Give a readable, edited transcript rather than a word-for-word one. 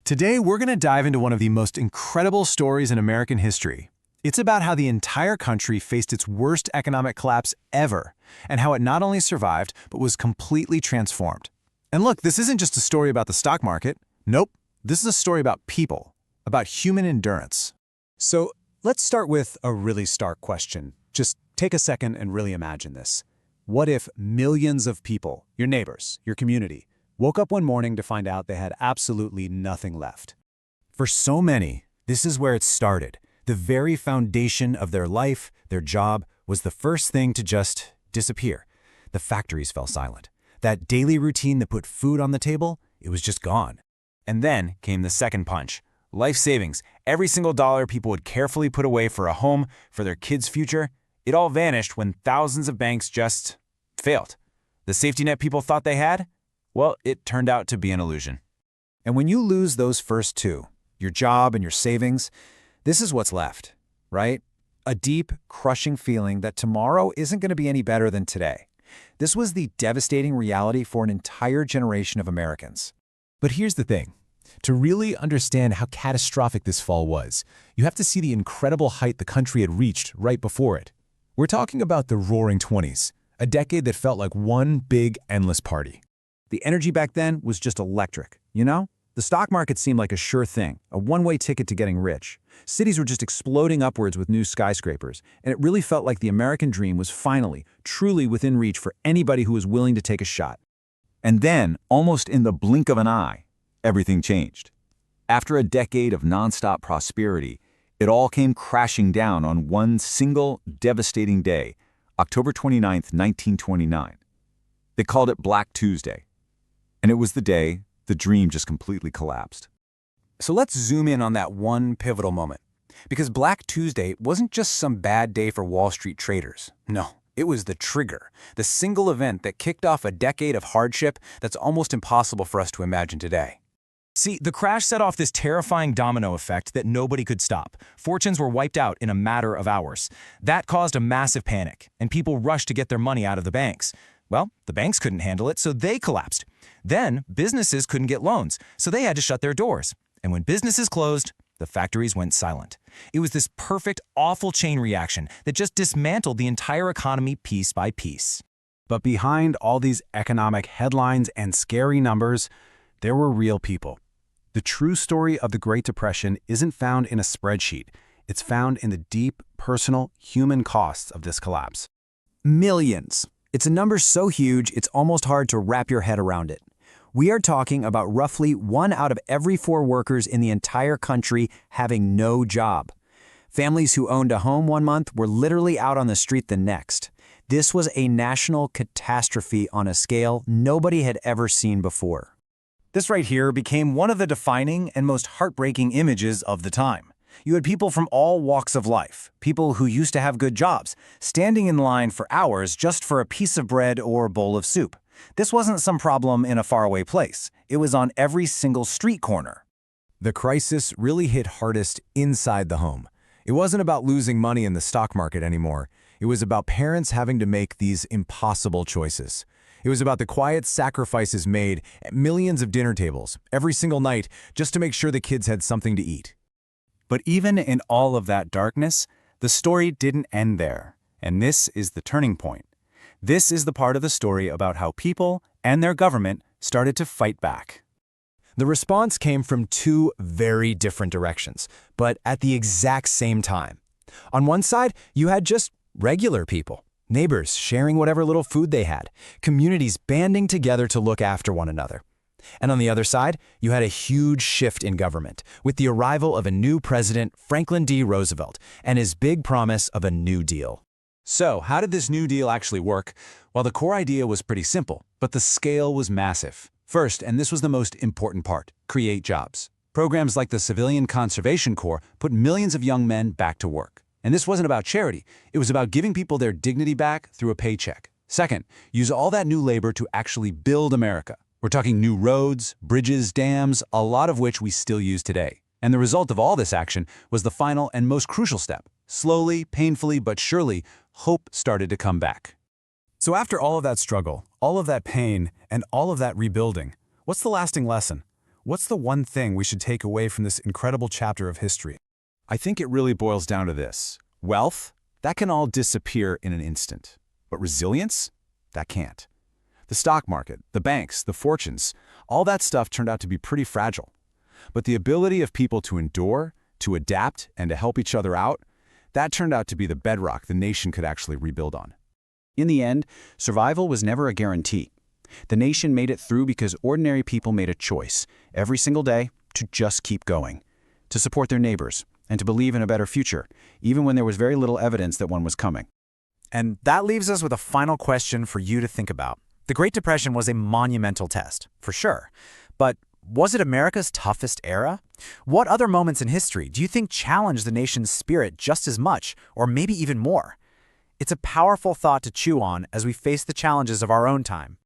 Today, we're going to dive into one of the most incredible stories in American history. It's about how the entire country faced its worst economic collapse ever, and how it not only survived, but was completely transformed. And look, this isn't just a story about the stock market. Nope, this is a story about people, about human endurance. So let's start with a really stark question. Just take a second and really imagine this. What if millions of people, your neighbors, your community, woke up one morning to find out they had absolutely nothing left? For so many, this is where it started. The very foundation of their life, their job, was the first thing to just disappear. The factories fell silent. That daily routine that put food on the table, it was just gone. And then came the second punch. Life savings. Every single dollar people would carefully put away for a home, for their kids' future, it all vanished when thousands of banks just failed. The safety net people thought they had? Well, it turned out to be an illusion. And when you lose those first two, your job and your savings, this is what's left, right? A deep, crushing feeling that tomorrow isn't going to be any better than today. This was the devastating reality for an entire generation of Americans. But here's the thing. To really understand how catastrophic this fall was, you have to see the incredible height the country had reached right before it. We're talking about the Roaring '20s, a decade that felt like one big, endless party. The energy back then was just electric, you know? The stock market seemed like a sure thing, a one-way ticket to getting rich. Cities were just exploding upwards with new skyscrapers, and it really felt like the American dream was finally, truly within reach for anybody who was willing to take a shot. And then, almost in the blink of an eye, everything changed. After a decade of nonstop prosperity, it all came crashing down on one single, devastating day, October 29, 1929. They called it Black Tuesday. And it was the day the dream just completely collapsed. So let's zoom in on that one pivotal moment. Because Black Tuesday wasn't just some bad day for Wall Street traders. No, it was the trigger, the single event that kicked off a decade of hardship that's almost impossible for us to imagine today. See, the crash set off this terrifying domino effect that nobody could stop. Fortunes were wiped out in a matter of hours. That caused a massive panic, and people rushed to get their money out of the banks. Well, the banks couldn't handle it, so they collapsed. Then, businesses couldn't get loans, so they had to shut their doors. And when businesses closed, the factories went silent. It was this perfect, awful chain reaction that just dismantled the entire economy piece by piece. But behind all these economic headlines and scary numbers, there were real people. The true story of the Great Depression isn't found in a spreadsheet. It's found in the deep, personal, human costs of this collapse. Millions. It's a number so huge, it's almost hard to wrap your head around it. We are talking about roughly 1 out of every 4 workers in the entire country having no job. Families who owned a home one month were literally out on the street the next. This was a national catastrophe on a scale nobody had ever seen before. This right here became one of the defining and most heartbreaking images of the time. You had people from all walks of life, people who used to have good jobs, standing in line for hours just for a piece of bread or a bowl of soup. This wasn't some problem in a faraway place. It was on every single street corner. The crisis really hit hardest inside the home. It wasn't about losing money in the stock market anymore. It was about parents having to make these impossible choices. It was about the quiet sacrifices made at millions of dinner tables every single night just to make sure the kids had something to eat. But even in all of that darkness, the story didn't end there. And this is the turning point. This is the part of the story about how people and their government started to fight back. The response came from 2 very different directions, but at the exact same time. On one side, you had just regular people, neighbors sharing whatever little food they had, communities banding together to look after one another. And on the other side, you had a huge shift in government, with the arrival of a new president, Franklin D. Roosevelt, and his big promise of a New Deal. So, how did this New Deal actually work? Well, the core idea was pretty simple, but the scale was massive. First, and this was the most important part, create jobs. Programs like the Civilian Conservation Corps put millions of young men back to work. And this wasn't about charity. It was about giving people their dignity back through a paycheck. Second, use all that new labor to actually build America. We're talking new roads, bridges, dams, a lot of which we still use today. And the result of all this action was the final and most crucial step. Slowly, painfully, but surely, hope started to come back. So after all of that struggle, all of that pain, and all of that rebuilding, what's the lasting lesson? What's the one thing we should take away from this incredible chapter of history? I think it really boils down to this. Wealth, that can all disappear in an instant. But resilience? That can't. The stock market, the banks, the fortunes, all that stuff turned out to be pretty fragile. But the ability of people to endure, to adapt, and to help each other out, that turned out to be the bedrock the nation could actually rebuild on. In the end, survival was never a guarantee. The nation made it through because ordinary people made a choice, every single day, to just keep going, to support their neighbors, and to believe in a better future, even when there was very little evidence that one was coming. And that leaves us with a final question for you to think about. The Great Depression was a monumental test, for sure. But was it America's toughest era? What other moments in history do you think challenged the nation's spirit just as much, or maybe even more? It's a powerful thought to chew on as we face the challenges of our own time.